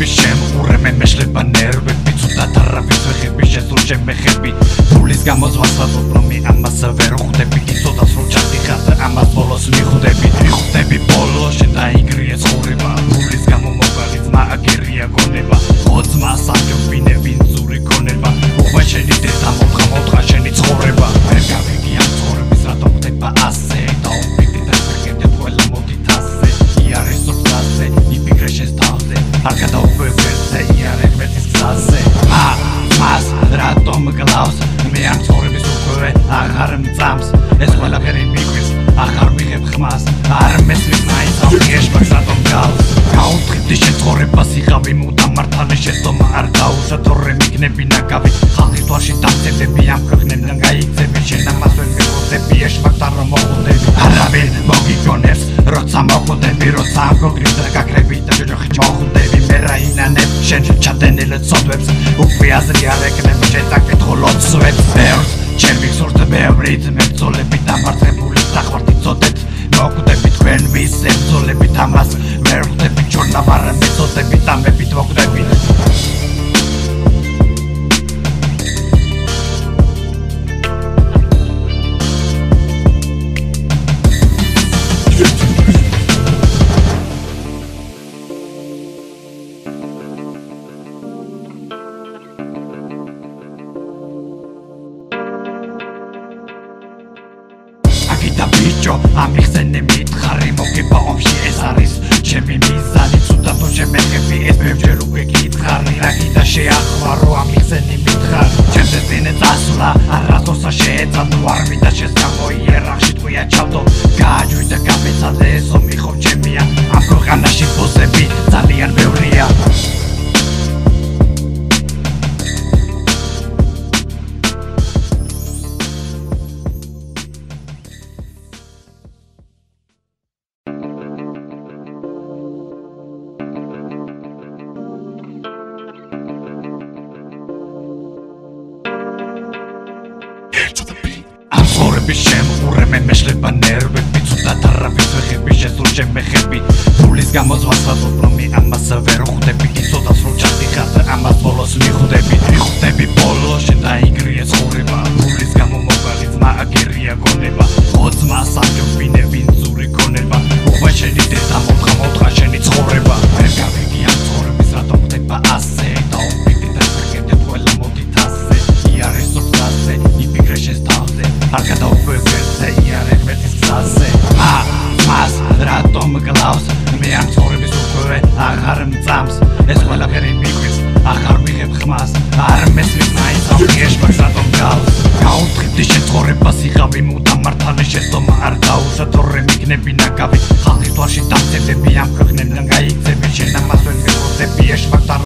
ცხოვრების შემყურე მე მეშლება ნერვები ცუდად არავის ვეხები შესულ შემეხები ფულის გამოძვასაც უბრომი ამას ვერ ხვდები იცოდას რომ ჩადიხარ ამას ბოლოს მიხვდები ბოლოს შენ დაიგრია ცხოვრება ფულის გამო მოგალი ძმა აგერია გონება ხოძმა სამჯობინე ვინძური გონება უხვა შენი დედა მოთხა შენი ცხოვრება ვერ გავიგი ამ ცხოვრების რატომ ხდება ასე დაუფიქრე და ვერგებდეთ ყველა მოდით ასე იარეს სოფლაზე იფიქრე შენს თავზე არ გადაუკვირდე იარე ღმერთის გზაზე მას რატომ გლავს მე ამ ცხოვრების უკვე აღარ მწამს ეს ყველაფერი მიგვრის აღარ ვიღებ ხმას არ მესმის მაინც ამ გეშბაკს რატომ გავს გაუთხებდი შენ ცხოვრებას იღავი მუდამ მართალი შეცდომა არ დაუშვა თორე მიგნები ნაგავი ხალხის თვალში დამცებები ამ ქვეყნებიდან გაიქცები შენ ამას ვერ მეგობრდები ეშბაკს არ მოხვდები არავინ მოგიგონებს როცა მოხვდები როცა ამგოგრიბ და გაკრები და ჯოჯოხი მოხვდები მე რაინანებ შენ ჩადენილ ცოდვებს უკვე აზრი არ ეკნებ შენ საკითხულ ოცვებს ბევრს ჩემ ვიხსოვთ ბევრით მებრძოლები დამარცხებული სახვართ იცოდეთ მოკვდები თქვენ ვის ებრძოლებით ამას ვერ ხვდები ჯორნავარ მეწოდები დამებით მოკვდები და ბიჭო ამიხსენე მითხარი მოგება ომში ეს არის ჩემი მიზანი ცუდად რომ შემეხები ეს ბევრჯერ უკვე გითხარი რაკიდა შეახვა რომ ამიხსენე მითხარი ჩემზე წინ წასვლა არასდროსა შეეცადო არ მინდა შენს გამოიერახში თქვია ჩავდო გააჯვი და გამეცადე ეს ომი ხო ჩემია ამ ქვეყანაში ბოსები ძალიან ბევრია ამ ცხოვრების შემყურე მე მეშლება ნერვები ცუდად არავის ვეხები შესულ შემეხები ფულის გამოძვასაც უბრომი ამას ვერ ხვდები იცოდას რომ ჩადიხარ ამას ბოლოს მიხვდები ბოლოს შენ დაიგრია ცხოვრება ფულის გამო მოგალი ძმა აგერია გონება ხოძმა სამჯობინე ვინძური გონება უხვა შენი დედა მოთხა შენი ცხოვრება ვერ გავიგი ამ ცხოვრების რატომ ხდება ასე დაუფიქრე და ვერგებდეთ ყველა მოდით ასე იარეს სოფლაზე იფიქრე შენს თავზე არ გადაუკვირდე იარე ღმერთის გზაზე მას რატომ გლავს მე ამ ცხოვრების უკვე აღარ მწამს ეს ყველაფერი მიგვრის აღარ ვიღებ ხმას არ მესმის მაინც ამ გეშბაკს რატომ გავს გაუთხებდი შენ ცხოვრებას იღავი მუდამ მართალი შეცდომა არ დაუშვა თორე მიგნები ნაგავი ხალხის თვალში დამცებები ამ ქვეყნებიდან გაიქცები შენ ამას ვერ მეგობრდები ეშბაკს